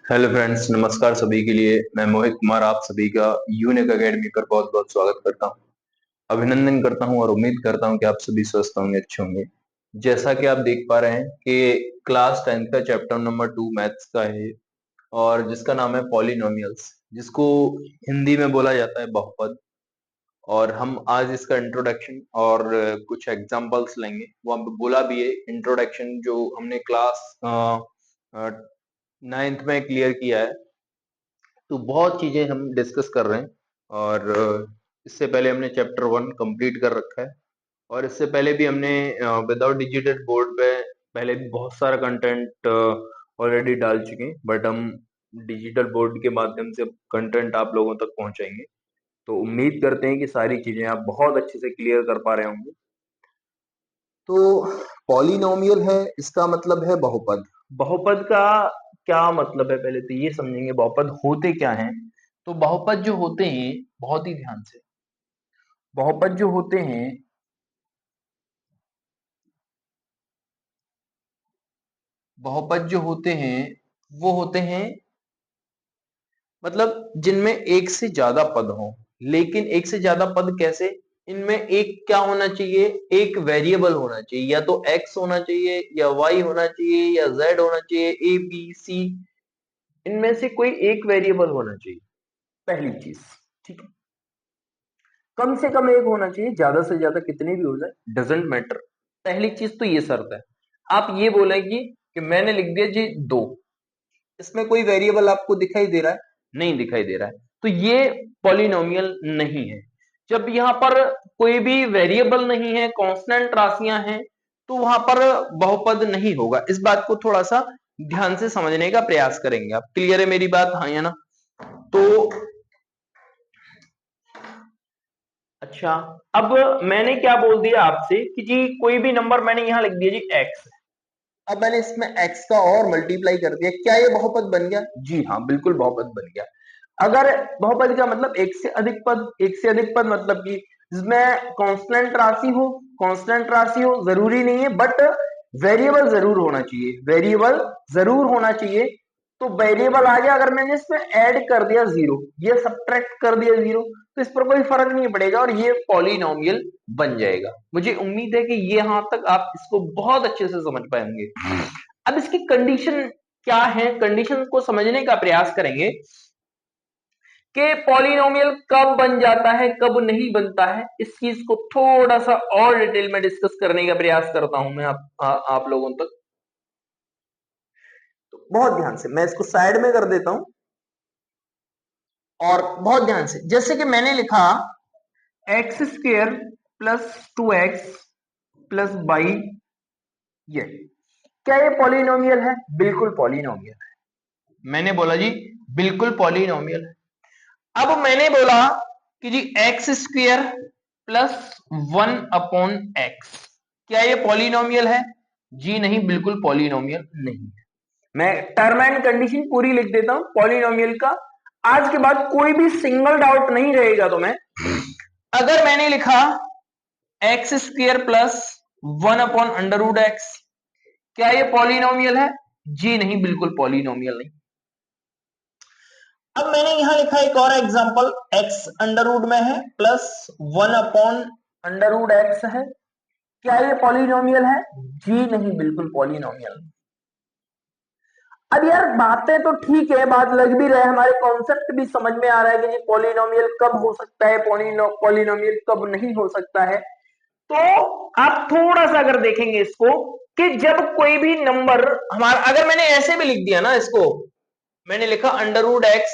Hello friends, नमस्कार सभी के लिए। मैं मोहित कुमार आप सभी का यूनिक एकेडमी पर बहुत बहुत स्वागत करता हूं। अभिनंदन करता हूं और उम्मीद करता हूं कि आप सभी स्वस्थ होंगे, अच्छे होंगे। जैसा कि आप देख पा रहे हैं कि क्लास 10th का चैप्टर नंबर 2 मैथ्स का है और जिसका नाम है पॉलिनोमियल्स, जिसको हिंदी में बोला जाता है बहुपद। और हम आज इसका इंट्रोडक्शन और कुछ एग्जांपल्स लेंगे। वो हम बोला भी है इंट्रोडक्शन जो हमने क्लास 9th में क्लियर किया है। तो बहुत चीजें हम डिस्कस कर रहे हैं और इससे पहले हमने चैप्टर 1 कंप्लीट कर रखा है। और इससे पहले भी हमने विदाउट डिजिटेड बोर्ड पे पहले भी बहुत सारा कंटेंट ऑलरेडी डाल चुके हैं, बट हम डिजिटल बोर्ड के माध्यम से कंटेंट आप लोगों तक पहुंचाएंगे। तो उम्मीद करते हैं कि सारी चीजें आप बहुत अच्छे से क्लियर कर पा रहे होंगे। तो पॉलिनोमियल है, इसका मतलब है बहुपद। बहुपद का क्या मतलब है, पहले तो ये समझेंगे बहुपद होते क्या हैं। तो बहुपद जो होते हैं, बहुत ही ध्यान से, बहुपद जो होते हैं, बहुपद जो होते हैं वो होते हैं मतलब जिनमें एक से ज्यादा पद हो। लेकिन एक से ज्यादा पद कैसे? इनमें एक क्या होना चाहिए, एक वेरिएबल होना चाहिए। या तो x होना चाहिए, या y होना चाहिए, या z होना चाहिए, a b c, इनमें से कोई एक वेरिएबल होना चाहिए, पहली चीज। ठीक है, कम से कम एक होना चाहिए, ज्यादा से ज्यादा कितने भी हो जाए डजेंट मैटर। पहली चीज तो ये शर्त है। आप ये बोलेंगे कि मैंने लिख दिया जी 2, इसमें कोई वेरिएबल आपको दिखाई दे रहा है? नहीं दिखाई दे रहा है, तो ये पॉलिनोमियल नहीं है। जब यहाँ पर कोई भी वेरिएबल नहीं है, कांस्टेंट राशियां हैं, तो वहां पर बहुपद नहीं होगा। इस बात को थोड़ा सा ध्यान से समझने का प्रयास करेंगे। आप क्लियर है मेरी बात? हाँ या ना? तो अच्छा, अब मैंने क्या बोल दिया आपसे कि जी कोई भी नंबर मैंने यहां लिख दिया जी x। अब मैंने इसमें x का और मल्टीप्लाई कर दिया, क्या ये बहुपद बन गया? जी हाँ, बिल्कुल बहुपद बन गया। अगर बहुपद का मतलब एक से अधिक पद, एक से अधिक पद मतलब कि जिसमें कांस्टेंट राशि हो, कांस्टेंट राशि हो जरूरी नहीं है, बट वेरिएबल जरूर होना चाहिए, वेरिएबल जरूर होना चाहिए। तो वेरिएबल आ गया, अगर मैंने इसमें ऐड कर दिया 0, ये सब्ट्रैक्ट कर दिया 0, तो इस पर कोई फर्क नहीं पड़ेगा और ये पॉलिनोमियल बन जाएगा। मुझे उम्मीद है कि ये यहां तक आप इसको बहुत अच्छे से समझ पाएंगे। अब इसकी कंडीशन क्या है, कंडीशन को समझने का प्रयास करेंगे कि पॉलिनोमियल कब बन जाता है, कब नहीं बनता है। इस चीज को थोड़ा सा और डिटेल में डिस्कस करने का प्रयास करता हूं मैं आप लोगों तक। तो बहुत ध्यान से मैं इसको साइड में कर देता हूं और बहुत ध्यान से, जैसे कि मैंने लिखा x square plus 2x plus y, ये क्या ये पॉलिनोमियल है? बिल्कुल पॉलिनोमियल है। मैंने बोला जी बिल्कुल पॉलिनोमियल है। अब मैंने बोला कि जी एक्स स्क्वेयर प्लस 1/x, क्या ये पॉलिनोमियल है? जी नहीं, बिल्कुल पॉलिनोमियल नहीं है। मैं टर्म एंड कंडीशन पूरी लिख देता हूं पॉलिनोमियल का। आज के बाद कोई भी सिंगल डाउट नहीं रहेगा। तो मैं अगर मैंने लिखा एक्स स्क्वेयर प्लस 1/√x, क्या ये पॉलिनोमियल है? जी नहीं, बिल्कुल पॉलिनोमियल नहीं। अब मैंने यहां लिखा एक और एग्जांपल, x अंडर रूट में है प्लस 1/√x है, क्या ये पॉलिनोमियल है? जी नहीं, बिल्कुल पॉलिनोमियल नहीं। अब यार बातें तो ठीक है, बात लग भी रहा है, हमारे कॉन्सेप्ट भी समझ में आ रहा है कि पॉलिनोमियल कब हो सकता है, पॉलिनोमियल कब नहीं हो सकता है। तो आप थोड़ा सा अगर देखेंगे इसको कि जब कोई भी नंबर हमारा, अगर मैंने ऐसे भी लिख दिया ना इसको, मैंने लिखा under root x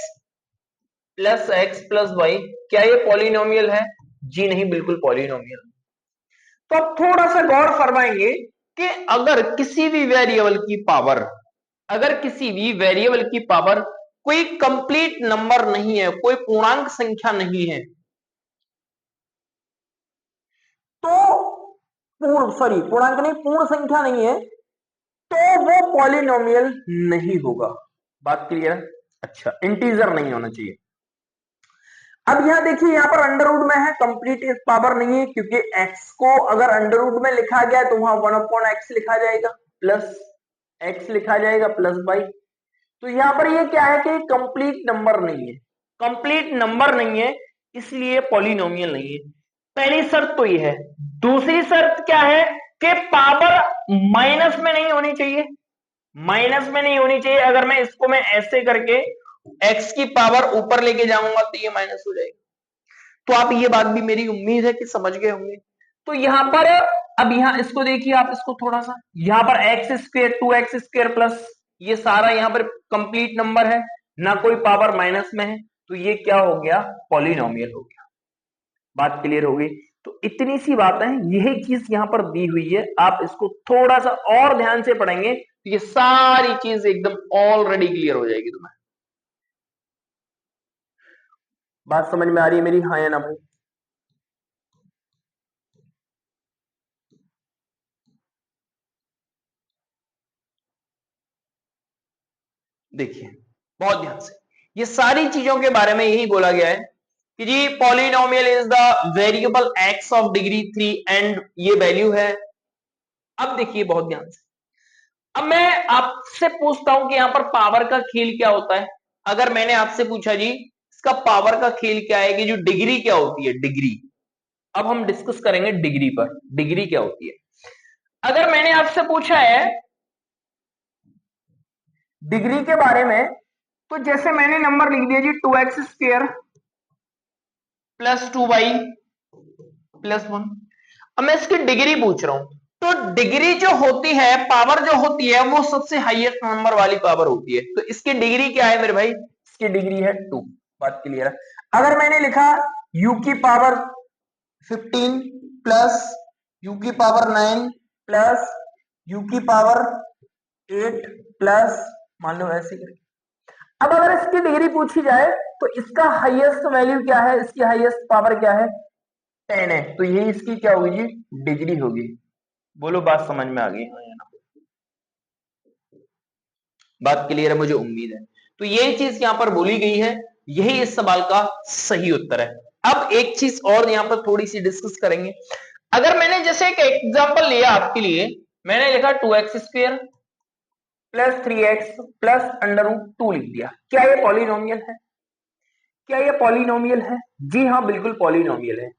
plus x plus y, क्या ये पॉलिनोमियल है? जी नहीं, बिल्कुल पॉलिनोमियल। तो आप थोड़ा सा गौर फरमाएंगे कि अगर किसी भी वेरिएबल की पावर, अगर किसी भी वेरिएबल की पावर कोई कंप्लीट नंबर नहीं है, कोई पूर्णांक संख्या नहीं है, तो पूर्णांक नहीं, पूर्ण संख्या नहीं है, तो वो पॉलिनोमियल नहीं होगा। बात क्लियर है? अच्छा, इंटीजर नहीं होना चाहिए। अब यहां देखिए, यहां पर अंडर रूट में है, कंप्लीट पावर नहीं है, क्योंकि x को अगर अंडर रूट में लिखा गया तो वहां 1/x लिखा जाएगा, प्लस x लिखा जाएगा, प्लस y। तो यहां पर ये क्या है कि कंप्लीट नंबर नहीं है, कंप्लीट नंबर नहीं है, इसलिए पॉलिनोमियल नहीं है। पहली शर्त तो ये है। दूसरी शर्त क्या है कि पावर माइनस में नहीं होनी चाहिए, माइनस में नहीं होनी चाहिए। अगर मैं ऐसे करके एक्स की पावर ऊपर लेके जाऊंगा तो ये माइनस हो जाएगी। तो आप ये बात भी मेरी उम्मीद है कि समझ गए होंगे। तो यहां पर अब यहां इसको देखिए, आप इसको थोड़ा सा, यहां पर एक्स स्क्वेयर 2x² प्लस ये सारा यहां पर कंप्लीट नंबर है, ना कोई पावर माइनस में है, तो ये क्या हो गया, पॉलिनोमियल हो गया। बात क्लियर हो गई। तो इतनी सी बात है, यही चीज यहां पर दी हुई है। आप इसको थोड़ा सा और ध्यान से पढ़ेंगे तो ये सारी चीज एकदम ऑलरेडी क्लियर हो जाएगी तुम्हें। बात समझ में आ रही है मेरी, हाँ या ना भाई? देखिए बहुत ध्यान से, ये सारी चीजों के बारे में यही बोला गया है कि जी polynomial is the variable x of degree 3 and ये वैल्यू है। अब देखिए बहुत ध्यान से, अब मैं आपसे पूछता हूं कि यहां पर पावर का खेल क्या होता है। अगर मैंने आपसे पूछा जी इसका पावर का खेल क्या है, कि जो डिग्री क्या होती है, डिग्री, अब हम डिस्कस करेंगे डिग्री पर, डिग्री क्या होती है। अगर मैंने आपसे पूछा है डिग्री के बारे में, तो जैसे मैंने नंबर लिख दिया जी 2x² प्लस 2y प्लस 1। अब मैं इसकी डिग्री पूछ रहा हूं, तो डिग्री जो होती है, पावर जो होती है, वो सबसे हाईएस्ट नंबर वाली पावर होती है। तो इसकी डिग्री क्या है मेरे भाई, इसकी डिग्री है 2। बात क्लियर है। अगर मैंने लिखा u की पावर 15 प्लस u की पावर 9 प्लस u की पावर 8 प्लस, मान लो ऐसे करके, अब अगर इसकी डिग्री पूछी जाए तो इसका हाईएस्ट वैल्यू क्या है, इसकी हाईएस्ट पावर क्या है, 10 है, तो यही इसकी क्या होगी जी, डिग्री होगी। बोलो बात समझ में आ गई, हाँ या ना? बात क्लियर है, मुझे उम्मीद है। तो यही चीज यहां पर बोली गई है, यही इस सवाल का सही उत्तर है। अब एक चीज और यहां पर थोड़ी सी डिस्कस करेंगे। अगर मैंने जैसे एक एग्जांपल लिया आपके लिए, मैंने लिखा 2x² प्लस 3x प्लस √2 लिख दिया, क्या ये पॉलिनोमियल है, क्या ये पॉलिनोमियल है? जी हाँ बिल्कुल पॉलिनोमियल है।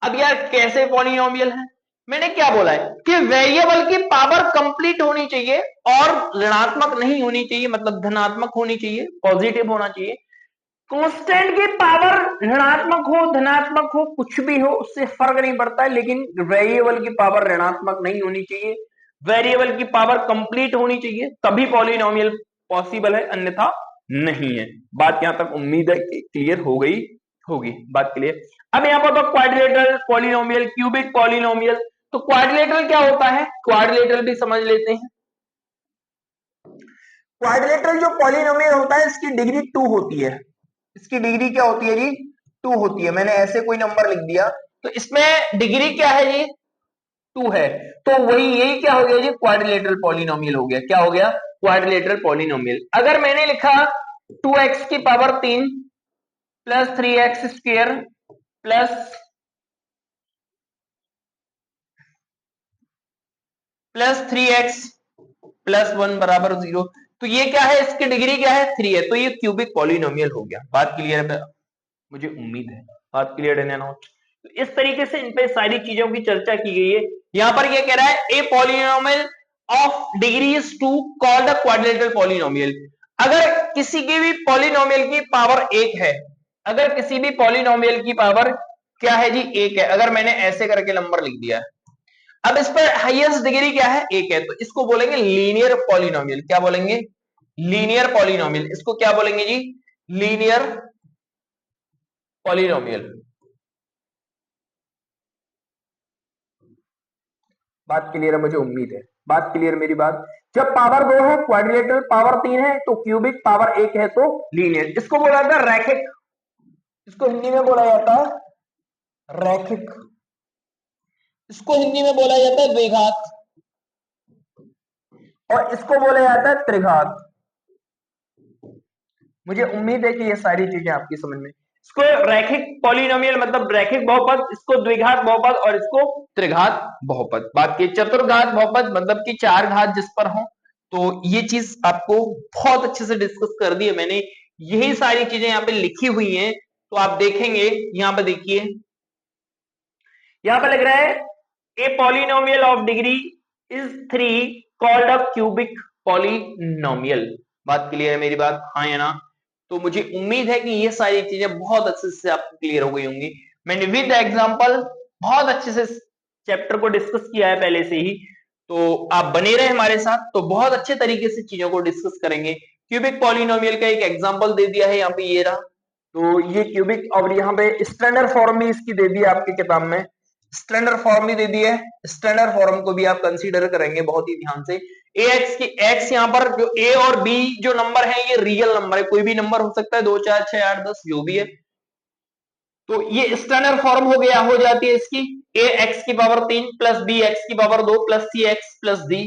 अब यार कैसे पॉलिनोमियल है, मैंने क्या बोला है कि वेरिएबल की पावर कंप्लीट होनी चाहिए और ऋणात्मक नहीं होनी चाहिए, मतलब धनात्मक होनी चाहिए, पॉजिटिव होना चाहिए। कांस्टेंट की पावर ऋणात्मक हो धनात्मक हो कुछ भी हो उससे फर्क नहीं पड़ता है, लेकिन वेरिएबल की पावर ऋणात्मक नहीं होनी चाहिए, वेरिएबल की पावर कंप्लीट होनी चाहिए, तभी पॉलिनोमियल पॉसिबल है, अन्यथा नहीं है। बात यहां तक उम्मीद है कि क्लियर हो गई होगी, बात क्लियर। अब यहां पर तो क्वाड्रिलेटरल पॉलिनोमियल, क्यूबिक पॉलिनोमियल, तो क्वाड्रिलेटरल क्या होता है, क्वाड्रिलेटरल भी समझ लेते हैं। क्वाड्रिलेटरल जो पॉलिनोमियल होता है इसकी डिग्री 2 होती है, इसकी डिग्री क्या होती है जी, 2 होती है। मैंने ऐसे कोई नंबर लिख दिया तो इसमें डिग्री क्या है जी, 2 है, तो वही यही क्या हो गया जी, क्वाड्रिलेटरल पॉलिनोमियल हो गया। क्या हो गया, क्वाड्रिलेटरल पॉलिनोमियल। अगर मैंने लिखा 2x की power 3 plus 3x² plus 3x plus 1 बराबर 0, तो ये क्या है, इसकी डिग्री क्या है, 3 है, तो ये क्यूबिक पॉलिनोमियल हो गया। बात क्लियर है, मुझे उम्मीद है बात क्लियर है ना। तो इस तरीके से इन पे सारी चीजों की चर्चा की गई है। यहां पर ये कह रहा है a polynomial of degree is 2 called the quadrilateral polynomial. अगर किसी की भी पॉलिनोमियल की पावर 1 है, अगर किसी भी पॉलिनोमियल की पावर क्या है जी, 1 है, अगर मैंने ऐसे करके नंबर लिख दिया है, अब इस पर हाईएस्ट डिग्री क्या है, 1 है, तो इसको बोलेंगे लीनियर पॉलिनोमियल। क्या बोलेंगे, लीनियर पॉलिनोमियल। इसको क्या बोलेंगे जी, लीनियर पॉलिनोमियल। बात क्लियर है, मुझे उम्मीद है बात क्लियर मेरी बात। जब पावर 2 है क्वाड्रिलेटरल, पावर 3 है तो क्यूबिक, पावर 1 है तो लीनियर। इसको बोला जाता है रैखिक, इसको हिंदी में बोला जाता है रैखिक, इसको हिंदी में बोला जाता है द्विघात, और इसको बोला जाता है त्रिघात। मुझे उम्मीद है कि ये सारी चीजें आपकी समझ में। इसको रैखिक पॉलिनोमियल मतलब रैखिक बहुपद, इसको द्विघात बहुपद और इसको त्रिघात बहुपद। बात की चतुर्घात बहुपद मतलब कि 4 घात जिस पर हो, तो ये चीज आपको बहुत अच्छे से डिस्कस कर दी है मैंने, यही सारी चीजें यहाँ पे लिखी हुई हैं। तो आप देखेंगे यहाँ पे, देखिए यहाँ पे लग रहा है a polynomial of degree is 3 called a cubic polynomial. बात क्लियर है मेरी बात, हाँ या ना? तो मुझे उम्मीद है कि ये सारी चीजें बहुत अच्छे से आपको क्लियर हो गई होंगी। मैंने विद एग्जांपल बहुत अच्छे से चैप्टर को डिस्कस किया है पहले से ही, तो आप बने रहे हमारे साथ, तो बहुत अच्छे तरीके से चीजों को डिस्कस करेंगे। क्यूबिक पॉलिनोमियल का एक एग्जांपल दे दिया है यहाँ पे, ये रहा। तो ये क्यूबिक, और यहाँ पे स्टैंडर्ड फॉर्म भी इसकी दे दी है आपकी किताब में, स्टैंडर्ड फॉर्म भी दे दी है। स्टैंडर्ड फॉर्म को भी आप कंसीडर करेंगे बहुत ही ध्यान से। ax की x यहाँ पर जो a और b जो नंबर है ये रियल नंबर है, कोई भी नंबर हो सकता है, 2 4 6 8 10 जो भी है। तो ये स्टैंडर्ड फॉर्म हो गया, हो जाती है इसकी a x की पावर 3 प्लस b x की power 2 plus c x plus d।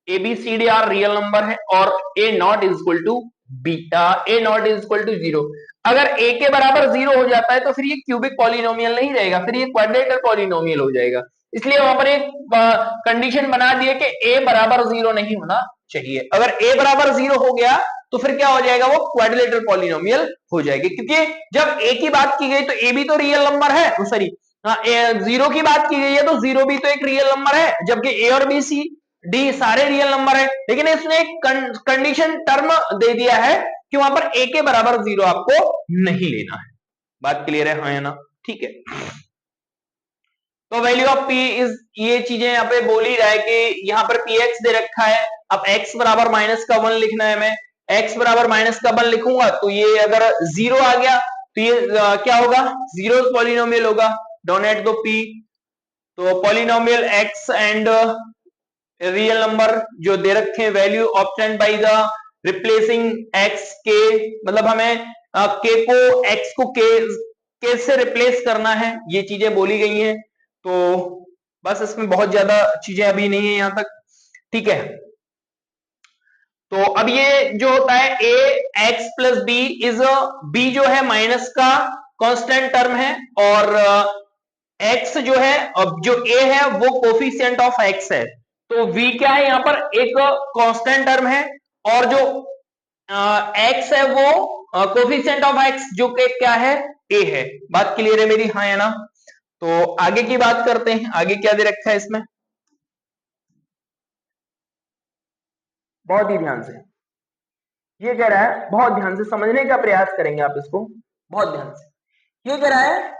a b c d r real number है और a not is equal to beta, a not is equal to 0। अगर a के बराबर 0 हो जाता है तो फिर ये क्यूबिक पॉलिनोमियल नहीं रहेगा, फिर ये क्वाड्रेटिक पॉलिनोमियल हो जाएगा। इसलिए वहां पर एक कंडीशन बना दी है कि a बराबर 0 नहीं होना चाहिए। अगर a बराबर 0 हो गया तो फिर क्या हो जाएगा, वो क्वाड्रिलेटरल पॉलिनोमियल हो जाएगी, क्योंकि जब a की बात की गई तो a भी तो रियल नंबर है, सॉरी 0 की बात की गई है तो 0 भी तो एक रियल नंबर है, जबकि a और b c d सारे रियल नंबर है। लेकिन इसने एक कंडीशन टर्म दे दिया है कि वहां पर a के बराबर 0 आपको नहीं लेना है। बात क्लियर है, हाँ या ना? ठीक है। तो वैल्यू ऑफ p इज, ये चीजें यहाँ पे बोल ही रहा है कि यहाँ पर px दे रखा है। अब x बराबर माइनस का 1 लिखना है, मैं x बराबर माइनस का 1 लिखूंगा तो ये अगर 0 आ गया तो ये क्या होगा, जीरो पॉलिनोमियल होगा। डोनेट दो p, तो polynomial x and real number जो दे रखे हैं, value obtained by the replacing x k, मतलब हमें k को x को k से रिप्लेस करना है, ये चीजें बोली गई हैं। तो बस इसमें बहुत ज्यादा चीजें अभी नहीं है यहां तक, ठीक है। तो अब ये जो होता है a x plus b is, b जो है माइनस का कांस्टेंट टर्म है और x जो है, अब जो a है वो कोफिशिएंट ऑफ x है, तो v क्या है यहाँ पर, एक कांस्टेंट टर्म है, और जो x है वो कोफिशिएंट ऑफ x जो कि क्या है, a है। बात क्लियर है मेरी, हाँ या ना? तो आगे की बात करते हैं, आगे क्या दे रखा है इसमें, बहुत ही ध्यान से ये कह रहा है, बहुत ध्यान से समझने का प्रयास करेंगे आप इसको, बहुत ध्यान से। ये कह रहा है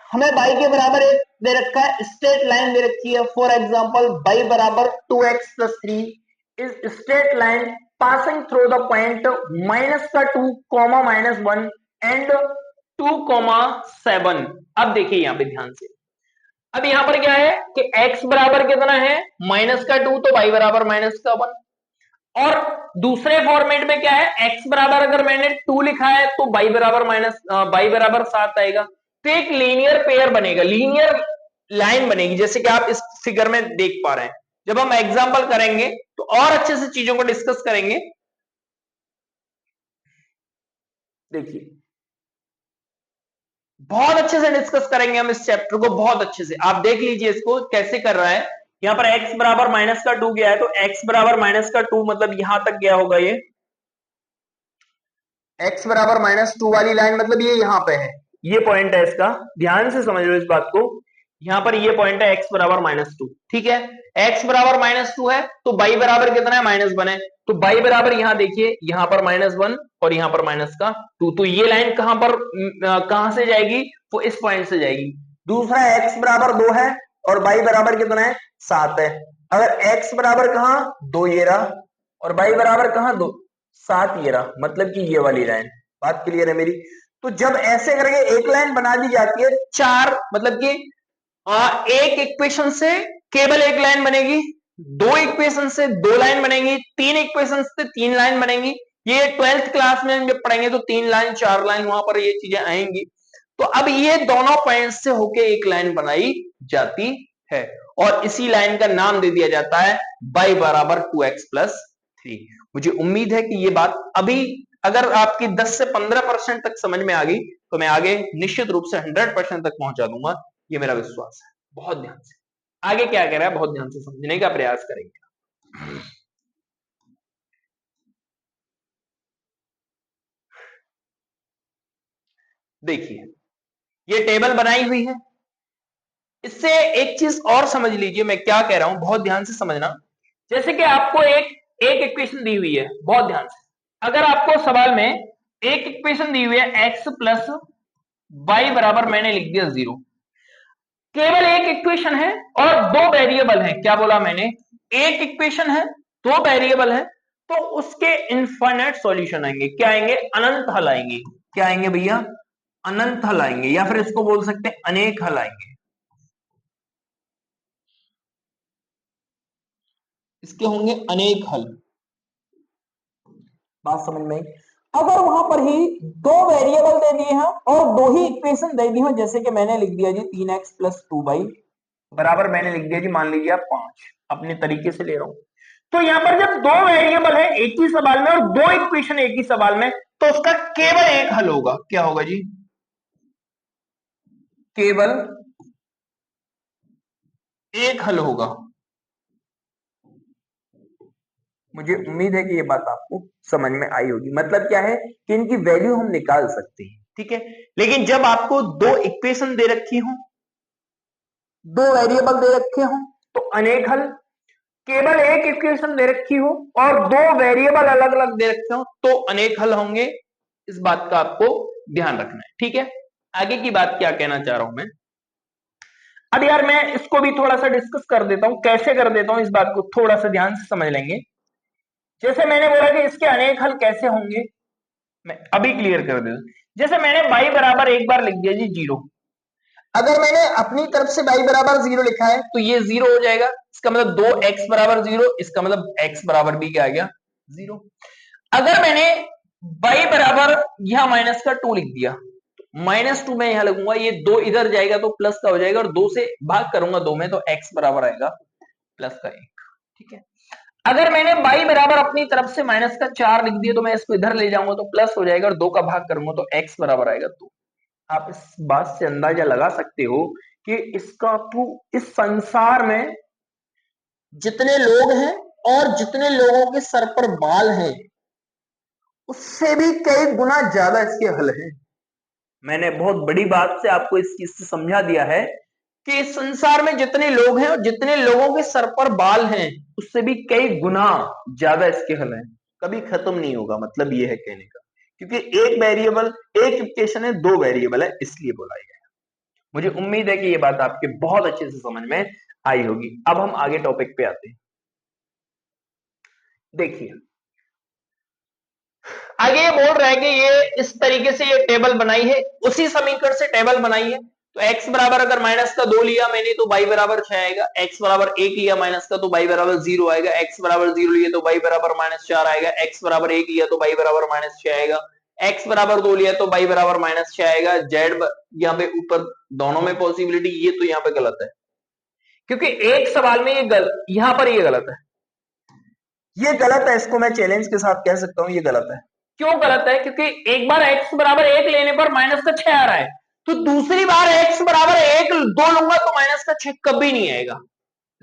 हमें y के बराबर एक दे रखा है, स्ट्रेट लाइन दे रखी है। फॉर एग्जांपल y बराबर 2x plus 3 is straight line passing through the point minus का 2 कॉमा माइनस 1 एंड 2 कॉमा 7। अब देखिए यहाँ पे ध्यान से, अब यहाँ पर क्या है कि x बराबर कितना है, माइनस का 2, तो y बराबर माइनस का 1। और दूसरे फॉर्मेट में क्या है, x बराबर अगर मैंने 2 लिखा है तो y बराबर y बराबर 7 आएगा। तो एक लीनियर पेयर बनेगा, लीनियर लाइन बनेगी, जैसे कि आप इस फिगर में देख पा रहे हैं। जब हम एग्जांपल करेंगे तो और अच्छे से चीजों को डिस्कस करेंगे। देखिए बहुत अच्छे से डिस्कस करेंगे हम इस चैप्टर को, बहुत अच्छे से आप देख लीजिए इसको कैसे कर रहा है। यहाँ पर x बराबर माइनस का 2 गया है, तो x बराबर माइनस का 2 मतलब यहां तक गया होगा, ये x बराबर माइनस 2 वाली लाइन मतलब ये यहां पे है, ये पॉइंट है इसका, ध्यान से समझ लो इस बात को। यहां पर ये पॉइंट है x बराबर माइनस 2, ठीक है। x बराबर माइनस 2 है तो y बराबर कितना है, माइनस 1 है, तो y बराबर यहां देखिए, यहां पर माइनस 1 और यहां पर माइनस का 2, तो ये लाइन कहां पर, कहां से जाएगी, वो इस पॉइंट से जाएगी। दूसरा x बराबर 2 है और y बराबर कितना है, 7 है। अगर x बराबर कहां, 2 ये रहा, और y बराबर कहां, 2 7 ये रहा, मतलब कि ये वाली लाइन। बात क्लियर है मेरी? तो जब ऐसे करके एक लाइन बना दी जाती है, चार मतलब कि एक इक्वेशन से केवल एक लाइन बनेगी, दो इक्वेशन से दो लाइन बनेगी, तीन इक्वेशन से तीन लाइन बनेगी। ये 12th क्लास में जब पढ़ेंगे तो 3 लाइन 4 लाइन वहां पर ये चीजें आएंगी। तो अब ये दोनों पॉइंट से होके एक लाइन बनाई जाती है और इसी लाइन का नाम दे दिया जाता है y बराबर 2x प्लस 3। मुझे उम्मीद है कि ये बात अभी अगर आपकी 10 से 15% तक समझ में आ गई तो मैं आगे निश्चित रूप से 100% तक पहुंचा दूंगा, ये मेरा विश्वास है। बहुत ध्यान से आगे क्या कह रहा है, बहुत ध्यान से समझने का प्रयास करेंगे। देखिए ये टेबल बनाई हुई है, इससे एक चीज और समझ लीजिए मैं क्या कह रहा हूं, बहुत ध्यान से समझना। जैसे कि आपको एक एक इक्वेशन दी हुई है, बहुत ध्यान से। अगर आपको सवाल में एक इक्वेशन दी हुई है x प्लस वाई बराबर मैंने लिख दिया 0, केवल एक इक्वेशन है और दो वेरिएबल है, क्या बोला मैंने, एक इक्वेशन है दो वेरिएबल है, तो उसके इनफाइनाइट सॉल्यूशन आएंगे, क्या आएंगे, अनंत हल आएंगे। क्या आएंगे भैया, अनंत हल आएंगे, या फिर इसको बोल सकते हैं अनेक हल आएंगे। इसके होंगे अनेक हल। बात समझ में आई? अगर वहां पर ही दो वेरिएबल दे दिए हैं और दो ही इक्वेशन दे दी हो, जैसे कि मैंने लिख दिया जी 3x प्लस 2y बराबर मैंने लिख दिया जी मान लीजिए आप 5, अपने तरीके से ले रहा हूं। तो यहां पर जब दो वेरिएबल है एक ही सवाल में और दो इक्वेशन एक ही सवाल में, तो उसका केवल एक हल होगा। क्या होगा जी, केवल एक हल होगा। मुझे उम्मीद है कि ये बात आपको समझ में आई होगी। मतलब क्या है कि इनकी वैल्यू हम निकाल सकते हैं, ठीक है। लेकिन जब आपको दो इक्वेशन दे रखी हो, दो वेरिएबल दे रखे हो, तो अनेक हल। केवल एक इक्वेशन दे रखी हो और दो वेरिएबल अलग अलग दे रखे हो, तो अनेक हल होंगे। इस बात का आपको ध्यान रखना है, ठीक है। आगे की बात क्या कहना चाह रहा हूं मैं, अब यार मैं इसको भी थोड़ा सा डिस्कस कर देता हूं, कैसे कर देता हूं इस बात को थोड़ा सा ध्यान से समझ लेंगे। जैसे मैंने बोला कि इसके अनेक हल कैसे होंगे, मैं अभी क्लियर कर देता हूं। जैसे मैंने y बराबर एक बार लिख दिया जी 0, अगर मैंने अपनी तरफ से y बराबर 0 लिखा है तो ये 0 हो जाएगा, इसका मतलब 2x बराबर 0, इसका मतलब x बराबर भी क्या आ गया 0। अगर मैंने y बराबर यहां माइनस का 2 लिख दिया, -2 में यहां लगूंगा, ये 2 इधर जाएगा तो प्लस का हो जाएगा, और 2 से भाग करूंगा 2 में, तो x बराबर आएगा प्लस का 1, ठीक है। अगर मैंने y बराबर अपनी तरफ से माइनस का 4 लिख दिया, तो मैं इसको इधर ले जाऊंगा तो प्लस हो जाएगा, और 2 का भाग करूंगा तो x बराबर आएगा 2। आप इस बात से अंदाजा लगा सकते हो कि इसका इस संसार में जितने लोग हैं और जितने लोगों के सर पर बाल हैं, उससे भी कई गुना ज्यादा इसके हल हैं। मैंने बहुत बड़ी बात से आपको इस चीज से समझा दिया है कि इस संसार में जितने लोग हैं और जितने लोगों के सर पर बाल हैं, उससे भी कई गुना ज्यादा इसके हल हैं। कभी खत्म नहीं होगा, मतलब ये है कहने का, क्योंकि एक वेरिएबल, एक इक्वेशन है, दो वेरिएबल है, इसलिए बोला गया। मुझे उम्मीद है कि ये बात आपके बहुत अच्छे से समझ में आई होगी। अब हम आगे टॉपिक पे आते हैं। देखिए आगे ये बोल रहा है कि ये इस तरीके से ये टेबल बनाई है, उसी समीकरण से टेबल बनाई है। तो x बराबर अगर माइनस का 2 लिया मैंने तो y बराबर 6 आएगा, x बराबर 1 लिया माइनस का तो y बराबर 0 आएगा, x बराबर 0 लिया तो y बराबर -4 आएगा, x बराबर 1 लिया तो y बराबर -6 आएगा, x बराबर 2 लिया तो y बराबर -6 आएगा। z यहाँ पे ऊपर दोनों में पॉसिबिलिटी, ये तो यहाँ पे गलत है, क्योंकि एक सवाल में ये गलत, यहां पर ये गलत है, ये गलत है, इसको मैं चैलेंज के साथ कह सकता हूं ये गलत है। क्यों गलत है, क्योंकि एक बार x बराबर 1 लेने पर माइनस का 6 आ रहा है, तो दूसरी बार x बराबर 1 2 लूंगा तो माइनस का 6 कभी नहीं आएगा।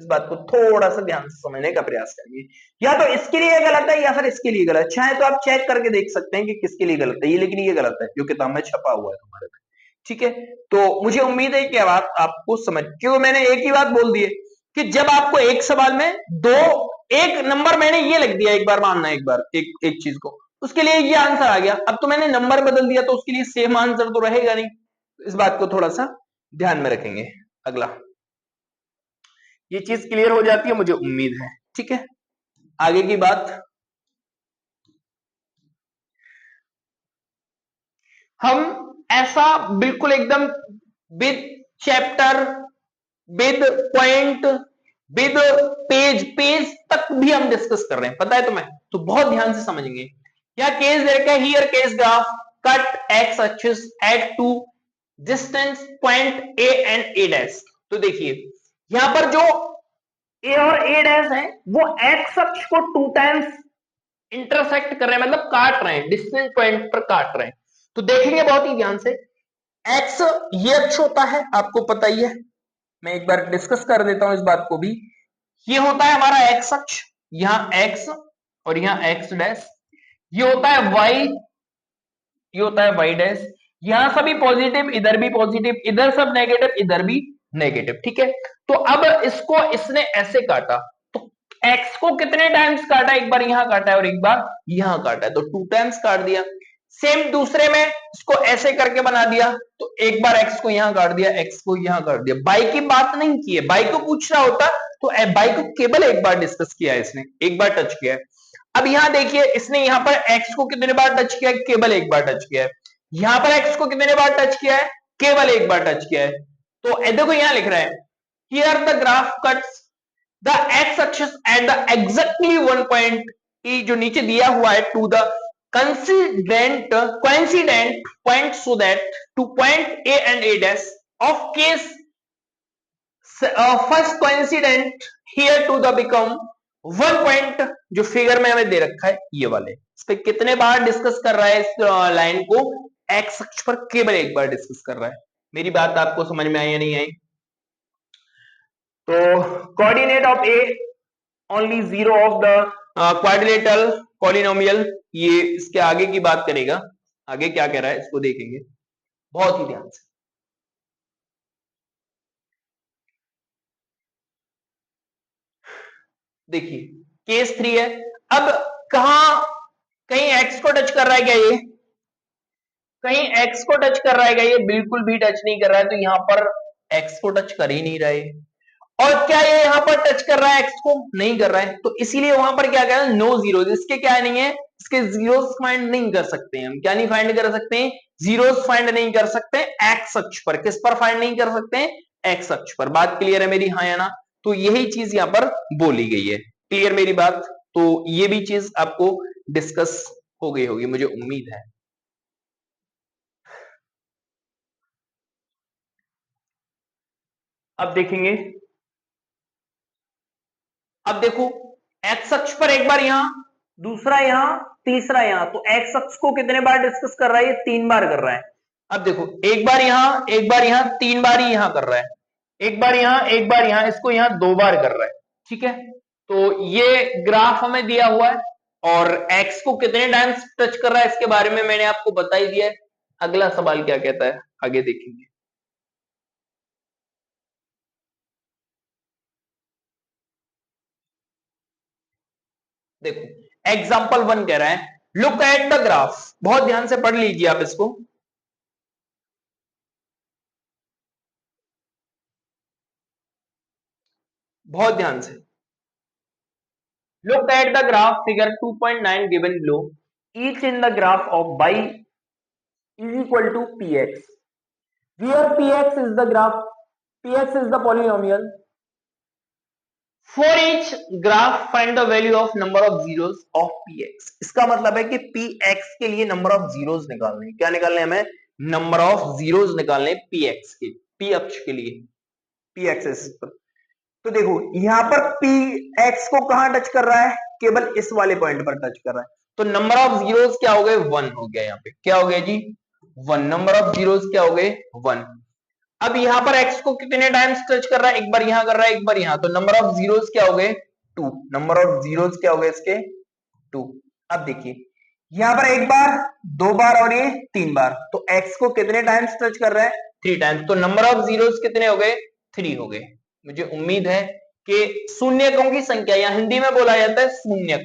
इस बात को थोड़ा सा ध्यान से समझने का प्रयास करिए, या तो इसके लिए गलत है या फिर इसके लिए गलत। चाहे तो आप चेक करके देख सकते हैं कि किसके लिए गलत है ये, लेकिन ये गलत है जो किताब में छपा हुआ है तुम्हारे पे, ठीक है। तो मुझे उम्मीद है कि बात आपको समझ, क्यों मैंने एक ही बात बोल दी है कि जब आपको एक सवाल में दो, एक नंबर मैंने ये लिख दिया, एक बार मानना, एक बार एक चीज को, उसके लिए ये आंसर आ गया, अब तो मैंने नंबर बदल दिया तो उसके लिए सेम आंसर तो रहेगा नहीं। इस बात को थोड़ा सा ध्यान में रखेंगे। अगला, ये चीज क्लियर हो जाती है मुझे उम्मीद है, ठीक है। आगे की बात, हम ऐसा बिल्कुल एकदम with chapter, with point, with page, page तक भी हम डिस्कस कर रहे हैं, पता है तुम्हें, तो बहुत ध्यान से समझेंगे। क्या केस दे रखा है, here case graph cut x axis at two distance point A and A dash. तो देखिए यहां पर जो ए और ए डैश है वो एक्स अक्ष को 2 टाइम्स इंटरसेक्ट कर रहे हैं, मतलब काट रहे हैं, डिस्टेंस पॉइंट पर काट रहे हैं। तो देखेंगे बहुत ही ध्यान से, एक्स ये अक्ष होता है, आपको पता ही है, मैं एक बार डिस्कस कर देता हूं इस बात को भी। ये होता है हमारा एक्स अक्ष, यहाँ x और यहाँ x डैश, ये होता है y, ये होता है y डैश, यहां सभी पॉजिटिव, इधर भी पॉजिटिव, इधर सब नेगेटिव, इधर भी नेगेटिव, ठीक है। तो अब इसको इसने ऐसे काटा, तो x को कितने टाइम्स काटा, एक बार यहां काटा है और एक बार यहां काटा है, तो 2 टाइम्स काट दिया। सेम दूसरे में इसको ऐसे करके बना दिया, तो एक बार x को यहां काट दिया, x को यहां काट दिया। बाई की बात नहीं की है, बाई को पूछ रहा होता तो बाई को केवल एक बार डिस्कस किया है इसने, एक बार टच किया है। अब यहां देखिए इसने यहां पर x को कितने बार टच किया है, केवल एक बार टच किया है। यहां पर x को कितने बार टच किया है, केवल एक बार टच किया है। तो देखो यहां लिख रहा है, here the graph cuts the x axis at the exactly one point E, जो नीचे दिया हुआ है, to the coincident point so that to point A and A dash of case first coincident here to the become one point, जो figure में हमें दे रखा है ये वाले, इस पे कितने बार डिस्कस कर रहा है, इस लाइन को एक्स अक्ष पर केवल एक बार डिस्कस कर रहा है। मेरी बात आपको समझ में आई या नहीं आई? तो coordinate of A only zero of the quadrilateral polynomial, ये इसके आगे की बात करेगा, आगे क्या कह रहा है इसको देखेंगे बहुत ही ध्यान से। देखिए केस 3 है, अब कहीं x को टच कर रहा है क्या, ये कहीं x को टच कर रहा है क्या, ये बिल्कुल भी टच नहीं कर रहा है, तो यहां पर x को टच कर ही नहीं रहा है। और क्या ये यहां पर टच कर रहा है, x को नहीं कर रहा है, तो इसीलिए वहां पर क्या कह रहा है, नो जीरो, इसके क्या नहीं है, इसके जीरोस फाइंड नहीं कर सकते हम। क्या नहीं फाइंड कर सकते हैं, जीरोस फाइंड नहीं कर सकते एक्स अक्ष पर। किस पर फाइंड नहीं कर सकते हैं, एक्स अक्ष पर। बात क्लियर है मेरी, हाँ या ना? तो यही चीज यहां पर बोली गई है। क्लियर मेरी बात? तो ये भी चीज आपको डिस्कस हो गई होगी, मुझे उम्मीद है। अब देखेंगे, अब देखो एक्स अक्ष पर एक बार यहां, दूसरा यहां, तीसरा यहां, तो एक्स अक्ष को कितने बार डिस्कस कर रहा है, ये 3 बार कर रहा है। अब देखो एक बार यहां, एक बार यहां, 3 बार ही यहां कर रहा है, एक बार यहां, एक बार यहां, इसको यहां 2 बार कर रहा है, ठीक है। तो ये ग्राफ हमें दिया हुआ है, और एक्स को कितने टाइम्स टच कर रहा है इसके बारे में मैंने आपको बता ही दिया है। अगला सवाल क्या कहता है आगे देखेंगे। देखो एग्जाम्पल 1 कह रहा है, लुक एट द ग्राफ, बहुत ध्यान से पढ़ लीजिए आप इसको। बहुत ध्यान से look at the graph figure 2.9 given below, each in the graph of y is equal to px, where px is the graph, px is the polynomial. For each graph find the value of number of zeros of px। इसका मतलब है कि px के लिए number of zeros निकालने हैं। क्या निकालने हमें, नंबर ऑफ जीरोस निकालने px के, p अक्ष के लिए, p एक्सिस पर। तो देखो यहां पर p x को कहां टच कर रहा है, केवल इस वाले पॉइंट पर टच कर रहा है, तो नंबर ऑफ जीरोस क्या हो गए, 1 हो गया। यहाँ पे क्या हो गया जी, 1। नंबर ऑफ जीरोस क्या हो गए, 1। अब यहां पर x को कितने टाइम्स टच कर रहा है, एक बार यहां कर रहा है, एक बार यहां, तो नंबर ऑफ जीरोस क्या हो गए, 2। नंबर ऑफ जीरोस क्या हो गए इसके, 2। अब देखिए यहां पर एक बार, 2 बार और ये 3 बार, तो x को कितने टाइम्स टच कर रहा है, 3 टाइम्स, तो नंबर ऑफ जीरोस कितने हो गए, 3 हो गए। मुझे उम्मीद है कि शून्यकों की संख्या, या हिंदी में बोला जाता है शून्यक,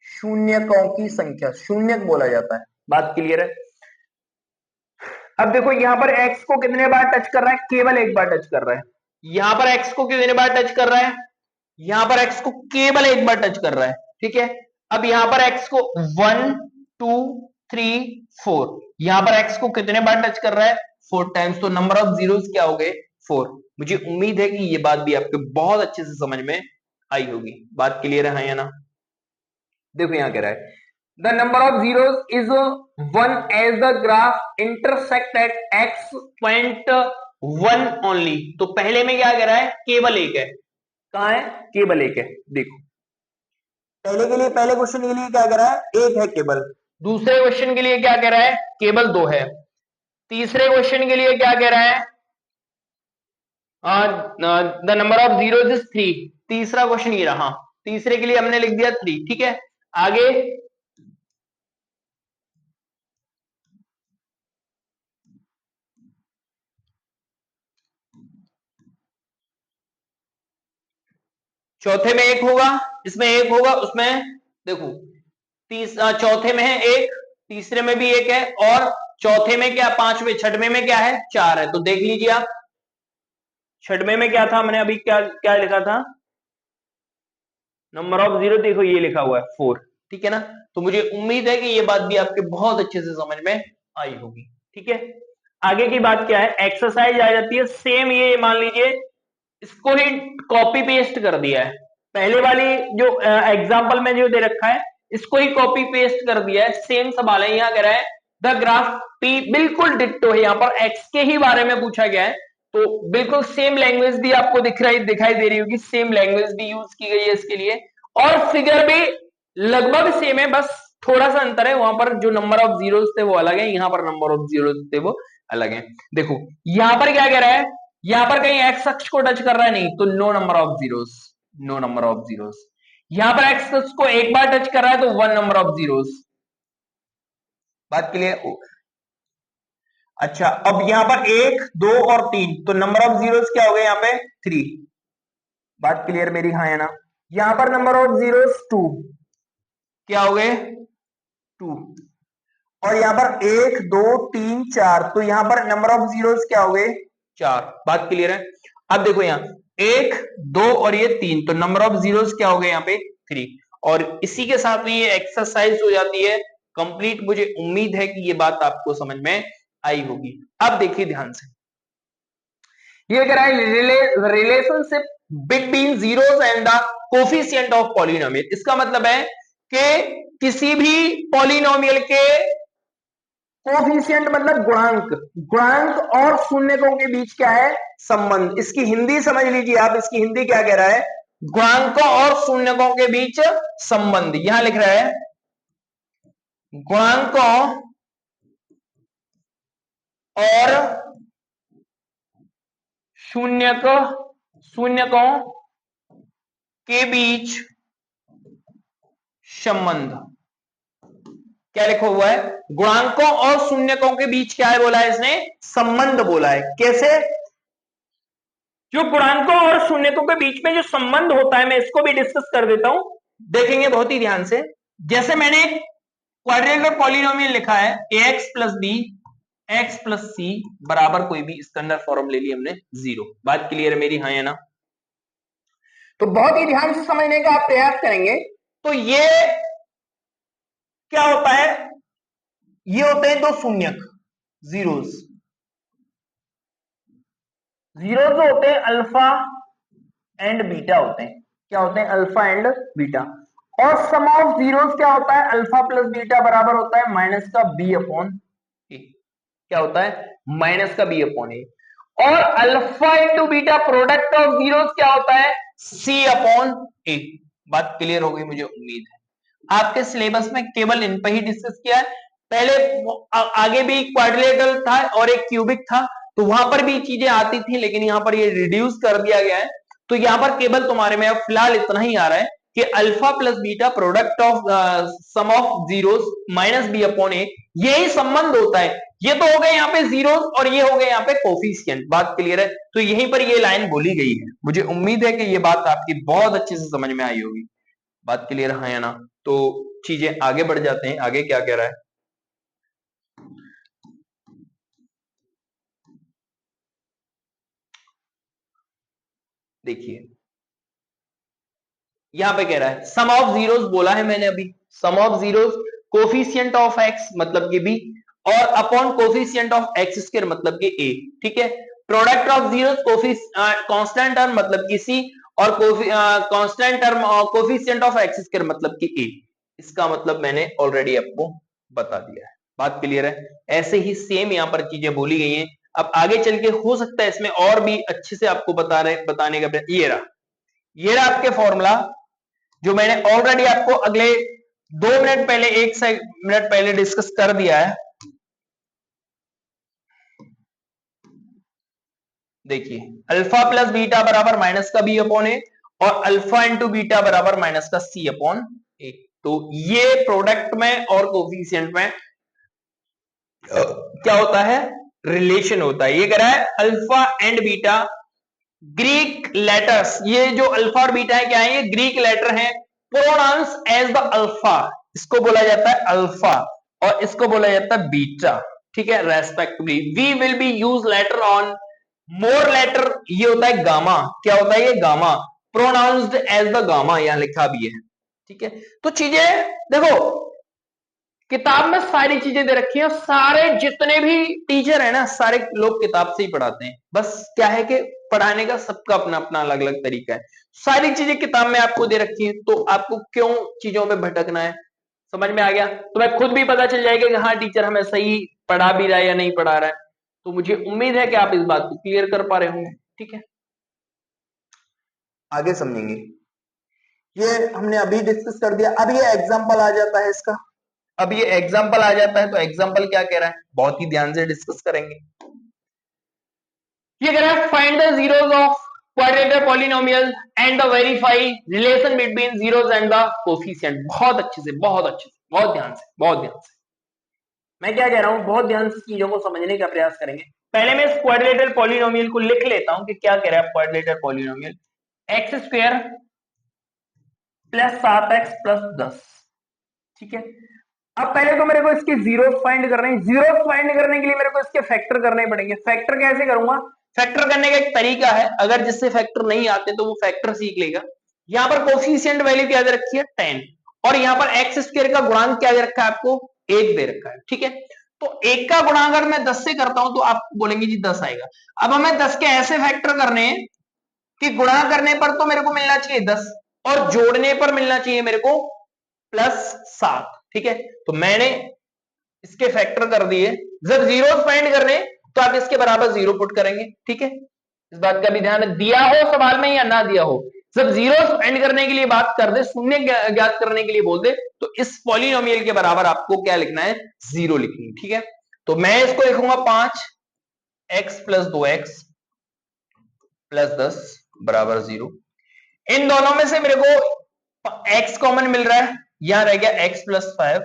शून्यकों की संख्या शून्यक बोला जाता है। बात क्लियर है? अब देखो यहां पर x को कितने बार टच कर रहा है, केवल एक बार टच कर रहा है। यहां पर x को कितने बार टच कर रहा है, यहां पर x को केवल एक बार टच कर रहा है, ठीक है। अब यहां पर x को 1 2 3 4, यहां पर x को कितने बार टच कर रहा है, 4 टाइम्स, तो नंबर ऑफ जीरोस क्या हो गए, 4। मुझे उम्मीद है कि ये बात भी आपके बहुत अच्छे से समझ में आई होगी। बात क्लियर है, हाँ या ना? देखो यहां कह रहा है, the number of zeros is 1 as the graph intersect at x point 1 only. तो पहले में क्या कह रहा है, केवल एक है, कहां है, केवल एक है। देखो पहले के लिए, पहले क्वेश्चन के लिए क्या कह रहा है, एक है केवल। दूसरे क्वेश्चन के लिए क्या कह रहा है, केवल 2 है। तीसरे क्वेश्चन के लिए क्या कह रहा है, the number of zeros is 3। तीसरा क्वेश्चन ये रहा, तीसरे के लिए हमने लिख दिया 3, ठीक है। आगे चौथे में एक होगा, इसमें एक होगा, उसमें देखो चौथे में है एक, तीसरे में भी एक है, और चौथे में क्या, पांचवें छठवें में क्या है, 4 है। तो देख लीजिए आप, छठवें में क्या था, हमने अभी क्या क्या लिखा था, नंबर ऑफ जीरो, देखो ये लिखा हुआ है 4, ठीक है ना। तो मुझे उम्मीद है कि ये बात भी आपके बहुत अच्छे से समझ में आई होगी, ठीक है। आगे की बात क्या है, एक्सरसाइज आ जाती है सेम, ये मान लीजिए इसको ही कॉपी पेस्ट कर दिया है, पहले वाली जो एग्जांपल में जो दे रखा है इसको ही कॉपी पेस्ट कर दिया है, सेम सवाल है। यहाँ कह रहा है द ग्राफ पी, बिल्कुल डिट्टो है, यहाँ पर एक्स के ही बारे में पूछा गया है, तो बिल्कुल सेम लैंग्वेज भी आपको दिखाई दे रही होगी, सेम लैंग्वेज भी यूज की गई है इसके लिए, और फिगर भी लगभग सेम है, बस थोड़ा सा अंतर है, वहां पर जो नंबर ऑफ जीरोस थे वो अलग है, यहाँ पर नंबर ऑफ जीरोस थे वो अलग है। देखो यहां पर क्या कह रहा है, यहां पर कहीं एक्स अक्ष को टच कर रहा है, नहीं, तो no number of zeros, no number of zeros. यहां पर एक्स अक्ष को एक बार टच कर रहा है तो 1 नंबर ऑफ जीरोस। बात क्लियर? अच्छा, अब यहां पर 1 2 और 3, तो नंबर ऑफ जीरोस क्या हो गए, यहाँ पे 3। बात क्लियर मेरी, हाँ है ना। यहां पर नंबर ऑफ जीरोस 2, क्या हो गए 2, और यहां पर 1 2 3 4, तो यहां पर नंबर ऑफ जीरोस क्या हो गए 4। बात क्लियर है? अब देखो यहाँ 1 2 और ये 3, तो नंबर ऑफ जीरोस क्या हो गए यहाँ पे 3, और इसी के साथ में ये एक्सरसाइज हो जाती है कंप्लीट। मुझे उम्मीद है कि ये बात आपको समझ में आई होगी। अब देखिए ध्यान से, ये कह रहा है relationship between zeros and the coefficient of polynomial. इसका मतलब है कि किसी भी पॉलिनोमियल के कोफिशिएंट मतलब गुणांक, गुणांक और शून्यकों के बीच क्या है, संबंध। इसकी हिंदी समझ लीजिए आप, इसकी हिंदी क्या कह रहा है, गुणांकों और शून्यकों के बीच संबंध। यहां लिख रहा है गुणांकों और शून्यकों के बीच संबंध। क्या लिखा हुआ है, गुणांकों और शून्यकों के बीच क्या है बोला है इसने, संबंध बोला है। कैसे, जो गुणांकों और शून्यकों के बीच में जो संबंध होता है, मैं इसको भी डिस्कस कर देता हूं, देखेंगे बहुत ही ध्यान से। जैसे मैंने क्वाड्रेटिक पॉलिनोमियल लिखा है ax plus b x plus c बराबर कोई भी स्टैंडर्ड फॉर्म ले ली हमने 0। बात क्लियर है मेरी, हाँ है ना। तो बहुत ही ध्यान से समझने का आप प्रयास करेंगे। तो ये क्या होता है, ये होते हैं दो शून्यक, जीरोस। जीरोस जो होते हैं अल्फा एंड बीटा होते हैं, क्या होते हैं, अल्फा एंड बीटा। और सम ऑफ जीरोस क्या होता है, अल्फा प्लस बीटा बराबर होता है माइनस का बी अपॉन ए। क्या होता है, माइनस का बी अपॉन ए। और alpha into beta product of zeros क्या होता है, सी अपॉन ए। बात क्लियर हो गई मुझे उम्मीद है। आपके सिलेबस में केवल इन पर ही डिस्कस किया है, पहले आगे भी क्वाड्रिलेटरल था और एक क्यूबिक था, तो वहां पर भी चीजें आती थी, लेकिन यहां पर ये रिड्यूस कर दिया गया है। तो यहां पर केवल तुम्हारे में अब फिलहाल इतना ही आ रहा है कि alpha plus beta product of sum of zeros minus b upon a, यही संबंध होता है। ये तो हो गए यहाँ पे जीरोस और ये हो गए यहाँ पे कोफिशिएंट। बात क्लियर है? तो यहीं पर ये लाइन बोली गई है। मुझे उम्मीद है कि ये बात आपकी बहुत अच्छे से समझ में आई होगी। बात क्लियर है या ना? तो चीजें आगे बढ़ जाते हैं, आगे क्या कह रहा है, देखिए यहां पे कह रहा है सम ऑफ जीरोस बोला है मैंने अभी, सम of zeros coefficient of x मतलब कि बी, और upon coefficient of x square मतलब कि ए, ठीक है। Product of zeros constant term मतलब कि सी, और constant term coefficient of x square मतलब कि ए। इसका मतलब मैंने ऑलरेडी आपको बता दिया है। बात क्लियर है? ऐसे ही सेम यहां पर चीजें बोली गई हैं। अब आगे चल के हो सकता है इसमें और भी अच्छे से आपको बताने का, ये रहा आपके फॉर्मूला जो मैंने ऑलरेडी आपको अगले 2 मिनट पहले, 1 मिनट पहले डिस्कस कर दिया है। देखिए अल्फा प्लस बीटा बराबर माइनस का बी अपॉन ए, और अल्फा इंटू बीटा बराबर माइनस का सी अपॉन ए। तो ये प्रोडक्ट में और कोफिशिएंट में क्या होता है, रिलेशन होता है। ये कह रहा है alpha and beta Greek letters, ये जो अल्फा और बीटा है क्या है, ये ग्रीक लेटर है, प्रोनाउंस एज द अल्फा, इसको बोला जाता है अल्फा और इसको बोला जाता है बीटा, ठीक है, respectively. We will be use later on more letter, ये होता है गामा, क्या होता है ये gamma, pronounced as the gamma, यहां लिखा भी है, ठीक है। तो चीजें देखो, किताब में सारी चीजें दे रखी हैं, सारे जितने भी टीचर है ना, सारे लोग किताब से ही पढ़ाते हैं, बस क्या है कि पढ़ाने का सबका अपना अपना अलग अलग तरीका है। सारी चीजें किताब में आपको दे रखी है, तो आपको क्यों चीजों में भटकना है, समझ में आ गया। तो मैं खुद भी पता चल जाएगा कि हाँ टीचर हमें सही पढ़ा भी रहा है या नहीं पढ़ा रहा है। तो मुझे उम्मीद है कि आप इस बात को क्लियर कर पा रहे होंगे, ठीक है। आगे समझेंगे, ये हमने अभी डिस्कस कर दिया। अब ये एग्जाम्पल आ जाता है इसका, अब ये एग्जाम्पल आ जाता है, तो एग्जाम्पल क्या कह रहा है, बहुत ही ध्यान से डिस्कस करेंगे। ये कह रहा है find the zeros of क्वाड्रेटर polynomial and the verify relation between zeros and the coefficient. बहुत अच्छे से, बहुत अच्छे से, बहुत ध्यान से, बहुत ध्यान से। मैं क्या कह रहा हूं, बहुत ध्यान से चीजों को समझने का प्रयास करेंगे। पहले मैं इस क्वाड्रेटर पॉलिनोमियल को लिख लेता हूं कि क्या कह रहा है क्वाड्रेटर polynomial. X square plus 7x plus 10, ठीक है। अब पहले तो मेरे को इसके जीरोस फाइंड करने हैं। जीरोस फाइंड करने के लिए मेरे को इसके फैक्टर करने पड़ेंगे। फैक्टर कैसे करूंगा, फैक्टर करने का एक तरीका है, अगर जिससे फैक्टर नहीं आते तो वो फैक्टर सीख लेगा। यहां पर कोफिशिएंट वैल्यू क्या दे रखी है, 10, और यहां पर एक्स स्क्वायर का गुणांक क्या दे रखा है आपको, 1 दे रखा है, ठीक है। तो 1 का गुणा अगर मैं 10 से करता हूं तो आप बोलेंगे जी 10 आएगा। अब हमें 10 के ऐसे फैक्टर करने हैं कि गुणा करने पर तो मेरे को मिलना चाहिए 10 और जोड़ने पर मिलना चाहिए मेरे को +7, ठीक है। तो मैंने इसके फैक्टर कर दिए। जब जीरो फाइंड करने तो आप इसके बराबर 0 पुट करेंगे, ठीक है। इस बात का भी ध्यान दिया हो सवाल में या ना दिया हो, जब जीरो फाइंड करने के लिए बात कर दे, शून्य ज्ञात करने के लिए बोल दे, तो इस पॉलिनोमियल के बराबर आपको क्या लिखना है, 0 लिखनी है, ठीक है। तो मैं इसको लिखूंगा 5x + 2x + 10 बराबर 0। इन दोनों में से मेरे को x कॉमन मिल रहा है, यहां रह गया x + 5।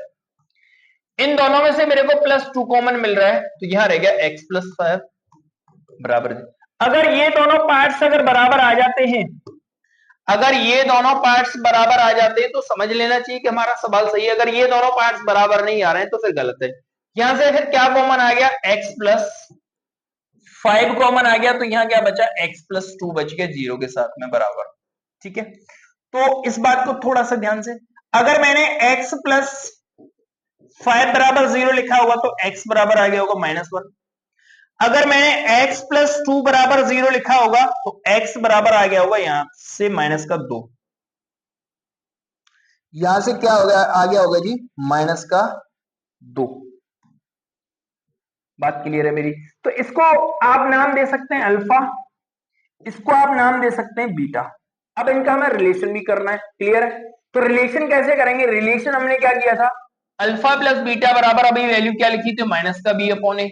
इन दोनों में से मेरे को +2 कॉमन मिल रहा है, तो यहां रह गया x + 5 बराबर। अगर ये दोनों पार्ट्स अगर बराबर आ जाते हैं, अगर ये दोनों पार्ट्स बराबर आ जाते हैं तो समझ लेना चाहिए कि हमारा सवाल सही है। अगर ये दोनों पार्ट्स बराबर नहीं आ रहे हैं तो फिर गलत है। यहां से फिर क्या कॉमन आ गया, x + 5 कॉमन आ गया, तो यहां क्या बचा, x + 2 बच गया 0 के साथ में बराबर, ठीक है। तो इस बात को थोड़ा सा ध्यान से, अगर मैंने x + 5 बराबर 0 लिखा होगा तो x बराबर आ गया होगा -1। अगर मैंने x + 2 बराबर 0 लिखा होगा तो x बराबर आ गया होगा यहां से -2। यहां से क्या हो गया, आ गया होगा जी -2। बात क्लियर है मेरी। तो इसको आप नाम दे सकते हैं अल्फा, इसको आप नाम दे सकते हैं बीटा। अब इनका हमें रिलेशन भी करना है, क्लियर है। तो रिलेशन कैसे करेंगे, रिलेशन हमने क्या किया था, अल्फा + बीटा बराबर, अभी वैल्यू क्या लिखी थी, -b/a,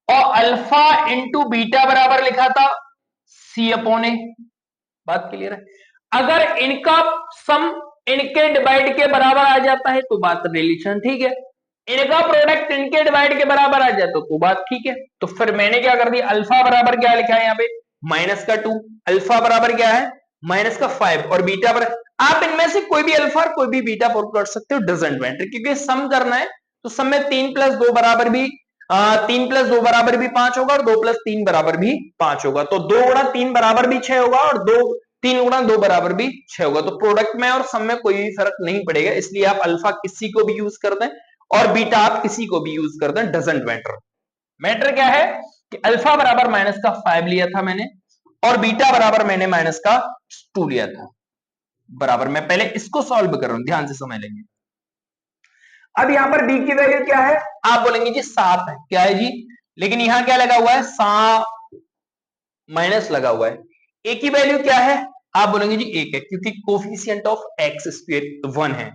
और अल्फा इंटू बीटा बराबर लिखा था c/a। बात क्लियर है। अगर इनका सम इनके डिवाइड के बराबर आ जाता है तो बात रिलेशन ठीक है, इनका प्रोडक्ट इनके डिवाइड के बराबर आ जाए तो बात ठीक है। तो फिर मैंने क्या कर दिया, अल्फा बराबर क्या लिखा है यहाँ पे, -2, अल्फा बराबर क्या है, -5, और बीटा बराबर, आप इनमें से कोई भी अल्फा और कोई भी बीटा पुट कर सकते हो, डजंट मैटर, क्योंकि सम करना है। तो सम में 3 + 2 बराबर भी 3 + 2 बराबर भी 5 होगा और 2 + 3 बराबर भी 5 होगा। तो 2 × 3 बराबर भी 6 होगा और 3 × 2 बराबर भी 6 होगा। तो प्रोडक्ट में और सम में कोई भी फर्क नहीं पड़ेगा, इसलिए आप अल्फा किसी को भी यूज कर दें और बीटा आप किसी को भी यूज कर दें, डजंट मैटर। मैटर क्या है कि अल्फा बराबर -5 लिया था मैंने और बीटा बराबर मैंने -2 लिया था बराबर। मैं पहले इसको सॉल्व कर रहा हूं, ध्यान से समझ लेंगे। अब यहां पर b की वैल्यू क्या है, आप बोलेंगे जी 7 है, क्या है जी, लेकिन यहां क्या लगा हुआ है, माइनस लगा हुआ है। a की वैल्यू क्या है, आप बोलेंगे जी 1 है, क्योंकि कोफिशिएंट ऑफ x² 1 है।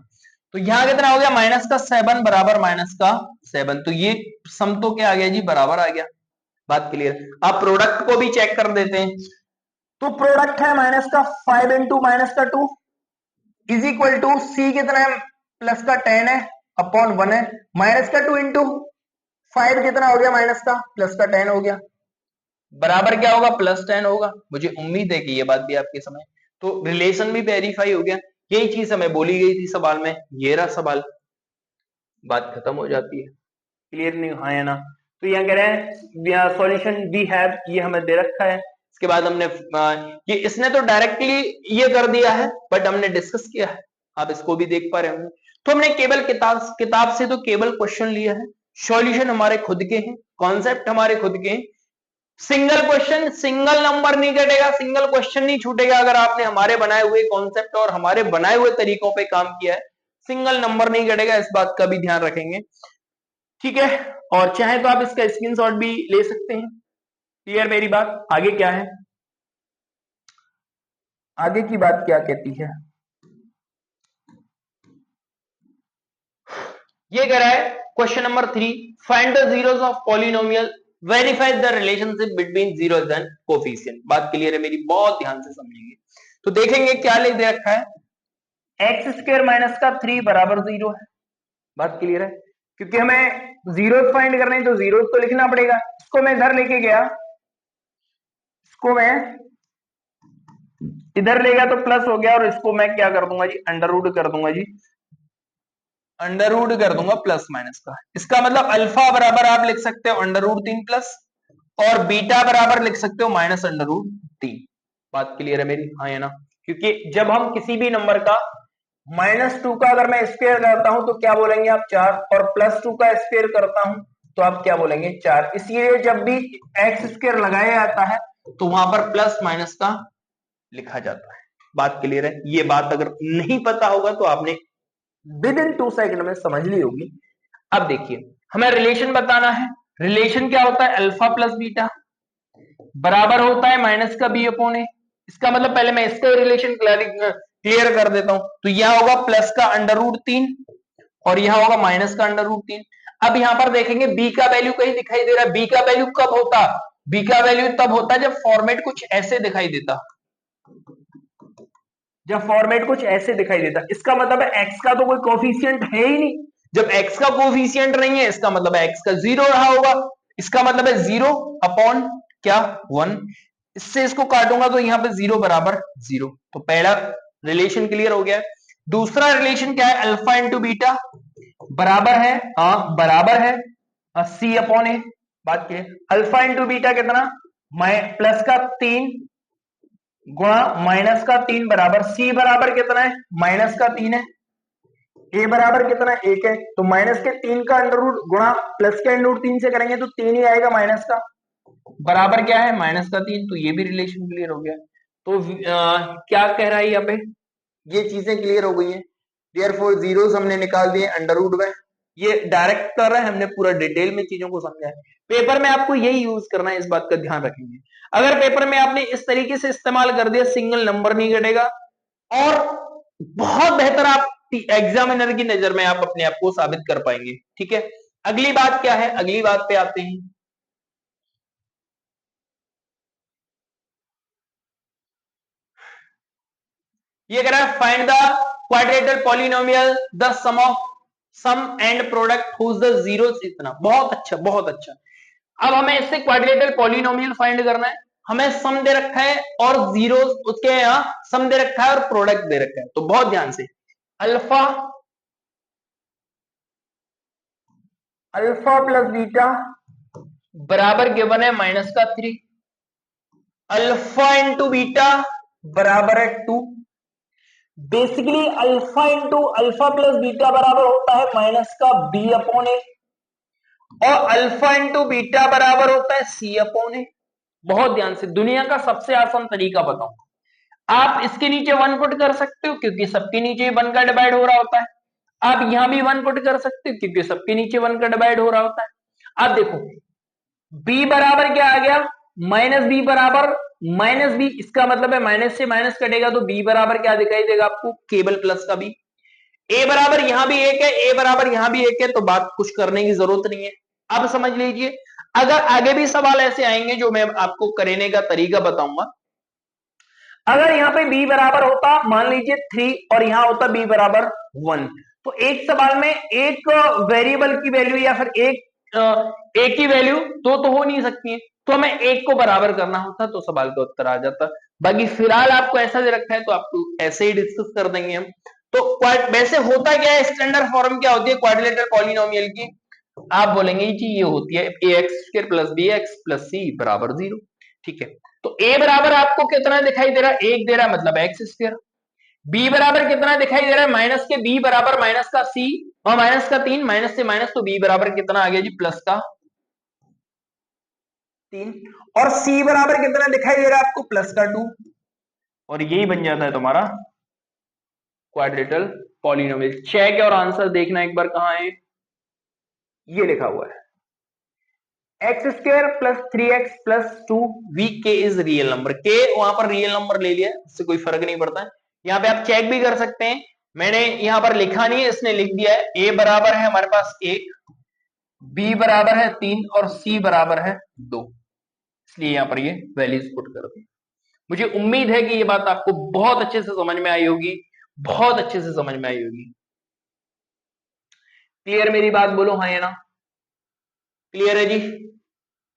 तो यहां कितना हो गया, -7 बराबर -7। तो ये सम तो क्या आ गया जी, बराबर आ गया। बात क्लियर। आप प्रोडक्ट को भी चेक कर देते हैं, तो प्रोडक्ट है माइनस का 5 इंटू माइनस का 2 इज इक्वल टू सी कितना है, प्लस का 10 है अपॉन 1 है, माइनस का 2 इंटू 5 कितना हो गया, माइनस का प्लस का 10 हो गया, बराबर क्या होगा, प्लस 10 होगा। मुझे उम्मीद है कि ये बात भी आपके समझ, तो रिलेशन भी वेरीफाई हो गया। यही चीज हमें बोली गई थी सवाल में, ये रहा सवाल, बात खत्म हो जाती है। क्लियर नहीं, हाँ या ना। तो यहाँ कह रहे हैं सॉल्यूशन वी हैव, ये हमें दे रखा है। इसके बाद हमने ये इसने तो डायरेक्टली ये कर दिया है, बट हमने डिस्कस किया है, आप इसको भी देख पा रहे होंगे। तो हमने केवल किताब से तो केवल क्वेश्चन लिया है, सॉल्यूशन हमारे खुद के हैं, कॉन्सेप्ट हमारे खुद के हैं। सिंगल क्वेश्चन, सिंगल नंबर नहीं कटेगा, सिंगल क्वेश्चन नहीं छूटेगा अगर आपने हमारे बनाए हुए कॉन्सेप्ट और हमारे बनाए हुए तरीकों पे काम किया है, सिंगल नंबर नहीं कटेगा, इस बात का भी ध्यान रखेंगे, ठीक है। और चाहे तो आप इसका स्क्रीनशॉट भी ले सकते हैं। क्लियर मेरी बात, आगे क्या है, आगे की बात क्या कहती है, ये कह रहा है question number 3, find the zeros of polynomial, verify the relationship between zeros and coefficient. बात क्लियर है मेरी, बहुत ध्यान से समझेंगे। तो देखेंगे क्या ले दे रखा है, एक्स स्क्वायर माइनस का 3 बराबर 0 है। बात क्लियर है, क्योंकि हमें जीरोस फाइंड करने हैं तो जीरोस तो लिखना पड़ेगा। इसको मैं इधर लेके गया, इसको मैं इधर ले गया तो प्लस हो गया, और इसको मैं क्या कर दूंगा जी, अंडर रूट कर दूंगा जी, अंडर रूट कर दूंगा प्लस माइनस का। इसका मतलब अल्फा बराबर आप लिख सकते हो अंडर रूट 3 प्लस, और बीटा बराबर लिख सकते हो माइनस अंडर रूट 3। बात क्लियर है मेरी, हाँ या ना। क्योंकि जब हम किसी भी नंबर का -2 का अगर मैं स्क्वायर करता हूं तो क्या बोलेंगे आप, 4, और +2 का स्क्वायर करता हूं तो आप क्या बोलेंगे, 4। इसलिए जब भी एक्स स्क्वायर लगाया जाता है तो वहां पर प्लस माइनस का लिखा जाता है। बात क्लियर है, ये बात अगर नहीं पता होगा तो आपने विद इन 2 सेकंड में समझ ली होगी। अब देखिए, हमें रिलेशन बताना है। रिलेशन क्या होता है, अल्फा प्लस बीटा बराबर होता है माइनस का बी अपॉन ए। इसका मतलब पहले मैं इसका रिलेशन क्लियर कर देता हूं। तो यह होगा प्लस का अंडर रूट 3 और यह होगा माइनस का अंडर रूट 3। अब यहां पर देखेंगे बी का वैल्यू कहीं दिखाई दे रहा है। बी का वैल्यू कब होता, बी का वैल्यू तब होता है जब फॉर्मेट कुछ ऐसे दिखाई देता, जब फॉर्मेट कुछ ऐसे दिखाई देता। इसका मतलब है एक्स का तो कोई कोफिशिएंट है ही नहीं। जब एक्स का कोफिशिएंट नहीं है, इसका मतलब है एक्स का 0 रहा होगा। इसका मतलब है 0 अपॉन क्या, 1। इससे इसको काटूंगा तो यहां पे 0 बराबर 0। तो पहला रिलेशन क्लियर हो गया। दूसरा रिलेशन क्या है, अल्फा इंटू बीटा बराबर है, हाँ बराबर है सी अपॉन ए। बात क्लियर, अल्फा इंटू बीटा कितना, प्लस का 3 गुणा माइनस का 3 बराबर, सी बराबर कितना है, माइनस का 3 है, ए बराबर कितना है, 1 है। तो माइनस के 3 का अंडर रूट गुणा प्लस के अंडर रूट 3 से करेंगे तो 3 ही आएगा माइनस का, बराबर क्या है, माइनस का 3। तो ये भी रिलेशन क्लियर हो गया। तो क्या कह रहा है यहाँ पे, ये चीजें क्लियर हो गई हैं। देयरफॉर जीरोस हमने निकाल दिए अंडर रूट में। ये डायरेक्ट कर रहा है, हमने पूरा डिटेल में चीजों को समझा है। पेपर में आपको यही यूज करना है, इस बात का ध्यान रखेंगे। अगर पेपर में आपने इस तरीके से इस्तेमाल कर दिया, सिंगल नंबर नहीं घटेगा, और बहुत बेहतर आप एग्जामिनर की नजर में आप अपने आप को साबित कर पाएंगे। ठीक है, अगली बात क्या है, अगली बात पे आते हैं। ये कह रहा है find the quadratic polynomial the sum and product whose the zeros इतना। बहुत अच्छा, बहुत अच्छा। अब हमें इससे क्वाड्रेटल पॉलिनोमियल फाइंड करना है। हमें सम दे रखा है और जीरोस उसके यहां सम दे रखा है और प्रोडक्ट दे रखा है। तो बहुत ध्यान से, अल्फा अल्फा प्लस बीटा बराबर गिवन है माइनस का 3, अल्फा इंटू बीटा बराबर है 2। Basically alpha into alpha plus beta बराबर होता है माइनस का बी अपॉन ए, और अल्फा इंटू बीटा बराबर होता है सी अपॉन ए। बहुत ध्यान से, दुनिया का सबसे आसान तरीका बताऊं। आप इसके नीचे 1 पुट कर सकते हो क्योंकि सबके नीचे 1 का डिवाइड हो रहा होता है। आप यहां भी 1 पुट कर सकते हो क्योंकि सबके नीचे 1 का डिवाइड हो रहा होता है। आप देखो b बराबर क्या आ गया, माइनस बी बराबर माइनस बी। इसका मतलब है माइनस से माइनस कटेगा तो b बराबर क्या दिखाई देगा आपको, केवल प्लस का b। a बराबर यहां भी 1 है, a बराबर यहां भी 1 है, तो बात कुछ करने की जरूरत नहीं है। अब समझ लीजिए, अगर आगे भी सवाल ऐसे आएंगे जो मैं आपको करने का तरीका बताऊंगा, अगर यहाँ पे b बराबर होता मान लीजिए 3 और यहाँ होता b बराबर 1, तो एक सवाल में एक वेरिएबल की वैल्यू या फिर एक की वैल्यू तो हो नहीं सकती है, तो हमें एक को बराबर करना होता तो सवाल का उत्तर आ जाता। बाकी फिलहाल आपको ऐसा दे रखा है तो आपको ऐसे ही डिस्कस कर देंगे हम। तो वैसे होता क्या है, स्टैंडर्ड फॉर्म क्या होती है क्वाड्रिलेटरल पॉलिनोमियल की, आप बोलेंगे कि ये होती है ax² + bx + c बराबर 0। ठीक है, तो a बराबर आपको कितना दिखाई दे रहा है, 1 दे रहा है मतलब x²। b बराबर कितना दिखाई दे रहा है, माइनस के b बराबर माइनस का c और माइनस का 3, माइनस से माइनस, तो b बराबर कितना आ गया जी प्लस का 3, और c बराबर कितना दिखाई दे रहा है आपको प्लस का 2, और यही बन जाता है तुम्हारा क्वाड्रेटरल पॉलिनोमियल। चेक और आंसर देखना एक बार कहां है, ये लिखा हुआ है x² + 3x + 2 v k is real number. k वहां पर रियल नंबर ले लिया, इससे कोई फर्क नहीं पड़ता है। यहाँ पे आप चेक भी कर सकते हैं, मैंने यहाँ पर लिखा नहीं है, इसने लिख दिया है। a बराबर है हमारे पास 1, b बराबर है 3 और c बराबर है 2, इसलिए यहाँ पर ये वैल्यूज पुट कर दी। मुझे उम्मीद है कि ये बात आपको बहुत अच्छे से समझ में आई होगी, बहुत अच्छे से समझ में आई होगी। क्लियर मेरी बात, बोलो हाँ या ना, क्लियर है जी।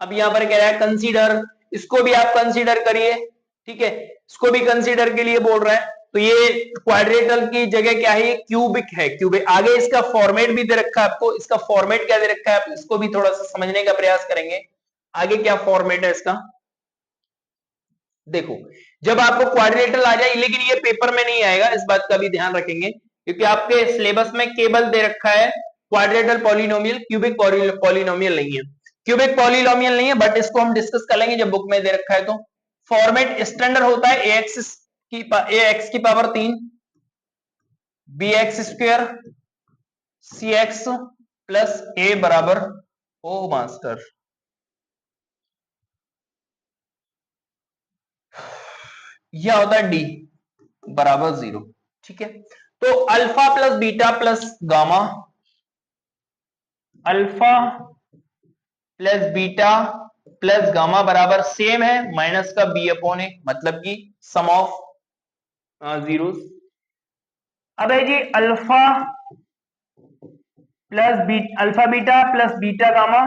अब यहां पर कह रहा है कंसीडर, इसको भी आप कंसीडर करिए, ठीक है, इसको भी कंसीडर के लिए बोल रहा है। तो ये क्वाड्रेटल की जगह क्या है, ये क्यूबिक है, क्यूबिक। आगे इसका फॉर्मेट भी दे रखा है आपको, इसका फॉर्मेट क्या दे रखा है, आप इसको भी थोड़ा सा समझने का प्रयास करेंगे। आगे क्या फॉर्मेट है इसका, देखो जब आपको क्वाड्रिलेटरल आ जाए, लेकिन ये पेपर में नहीं आएगा, इस बात का भी ध्यान रखेंगे, क्योंकि आपके सिलेबस में केवल दे रखा है क्वाड्रिलेटरल पॉलिनोमियल, क्यूबिक पॉलिनोमियल नहीं है। क्यूबिक पॉलिनोमियल नहीं है, बट इसको हम डिस्कस कर लेंगे जब बुक में दे रखा है। तो फॉर्मेट स्टैंडर्ड होता है ax की power 3 bx² cx plus a बराबर ओ मास्टर, यह होता है d बराबर 0। ठीक है, तो alpha plus beta plus gamma, alpha plus beta plus gamma बराबर सेम है माइनस का b/a, मतलब कि सम ऑफ जीरोस। अब है जी alpha beta plus beta gamma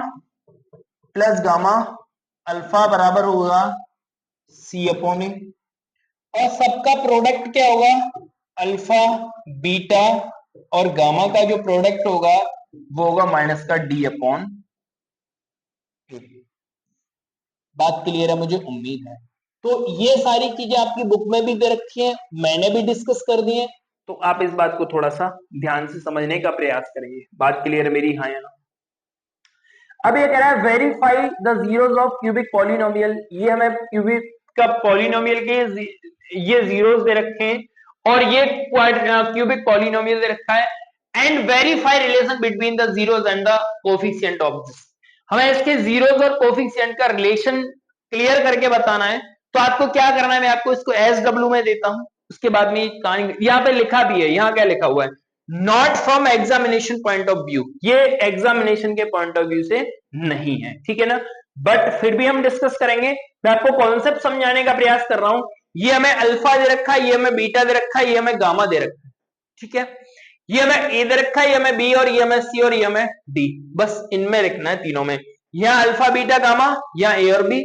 plus gamma, alpha बराबर होगा c/a, और सबका प्रोडक्ट क्या होगा, अल्फा बीटा और गामा का जो प्रोडक्ट होगा वो होगा माइनस का d/a। बात क्लियर है, मुझे उम्मीद है। तो ये सारी चीजें आपकी बुक में भी दे रखी हैं, मैंने भी डिस्कस कर दी है, तो आप इस बात को थोड़ा सा ध्यान से समझने का प्रयास करेंगे। बात क्लियर है मेरी, हाँ या ना। अब ये कह रहा है verify the zeros of cubic polynomial, ये हमें क्यूबिक का पॉलिनोमियल के ये जीरोस दे रखे हैं और ये क्यूबिक पॉलिनोमियल दे रखा है, and verify relation between the zeros and the coefficient of this. हमें इसके जीरोस और कोफिशिएंट का रिलेशन क्लियर करके बताना है। तो आपको क्या करना है, मैं आपको इसको SW में देता हूं, उसके बाद में यहाँ पे लिखा भी है, यहाँ क्या लिखा हुआ है, not from examination point of view, ये एग्जामिनेशन के पॉइंट ऑफ व्यू से नहीं है, ठीक है ना, बट फिर भी हम डिस्कस करेंगे। मैं आपको कॉन्सेप्ट समझाने का प्रयास कर रहा हूं। ये हमें अल्फा दे रखा है, ये हमें बीटा दे रखा है, ये हमें गामा दे रखा है, ठीक है, ये हमें ए दे रखा है, ये हमें बी, और ये हमें सी, और ये हमें डी, बस इनमें लिखना है तीनों में, यहाँ अल्फा बीटा गामा, यहाँ ए और बी,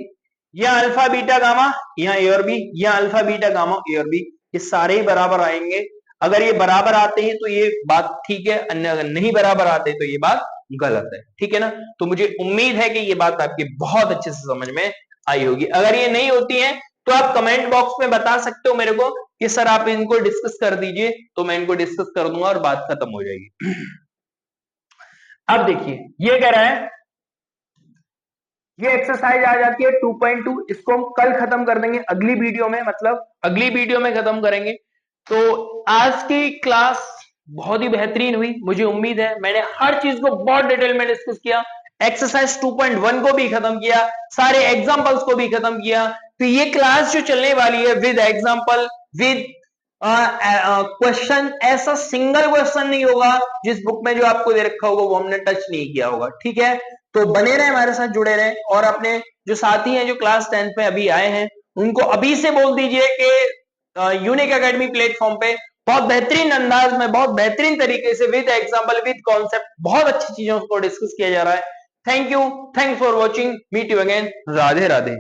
यहाँ अल्फा बीटा गामा, यहाँ ए और बी, यहाँ अल्फा बीटा गामा ए और बी, ये सारे ही बराबर आएंगे। अगर ये बराबर आते हैं तो ये बात ठीक है, अन्य अगर नहीं बराबर आते तो ये बात गलत है, ठीक है ना। तो मुझे उम्मीद है कि ये बात आपकी बहुत अच्छे से समझ में आई होगी। अगर ये नहीं होती है तो आप कमेंट बॉक्स में बता सकते हो मेरे को कि सर आप इनको डिस्कस कर दीजिए, तो मैं इनको डिस्कस कर दूंगा और बात खत्म हो जाएगी। अब देखिए ये कह रहा है, ये एक्सरसाइज आ जाती है 2.2, इसको हम कल खत्म कर देंगे अगली वीडियो में, मतलब अगली वीडियो में खत्म करेंगे। तो आज की क्लास बहुत ही बेहतरीन हुई, मुझे उम्मीद है मैंने हर चीज को बहुत डिटेल में डिस्कस किया, एक्सरसाइज 2.1 को भी खत्म किया, सारे एग्जांपल्स को भी खत्म किया। तो ये क्लास जो चलने वाली है विद एग्जांपल, विद क्वेश्चन, ऐसा सिंगल क्वेश्चन नहीं होगा जिस बुक में जो आपको दे रखा होगा वो हमने टच नहीं किया होगा, ठीक है। तो बने रहे, हमारे साथ जुड़े रहे, और अपने जो साथी हैं जो क्लास 10th में अभी आए हैं उनको अभी से बोल दीजिए कि यूनिक एकेडमी प्लेटफॉर्म पे बहुत बेहतरीन अंदाज में, बहुत बेहतरीन तरीके से, विद एग्जाम्पल, विद कॉन्सेप्ट, बहुत अच्छी चीजों को डिस्कस किया जा रहा है। Thank you, thanks for watching, meet you again, Radhe Radhe.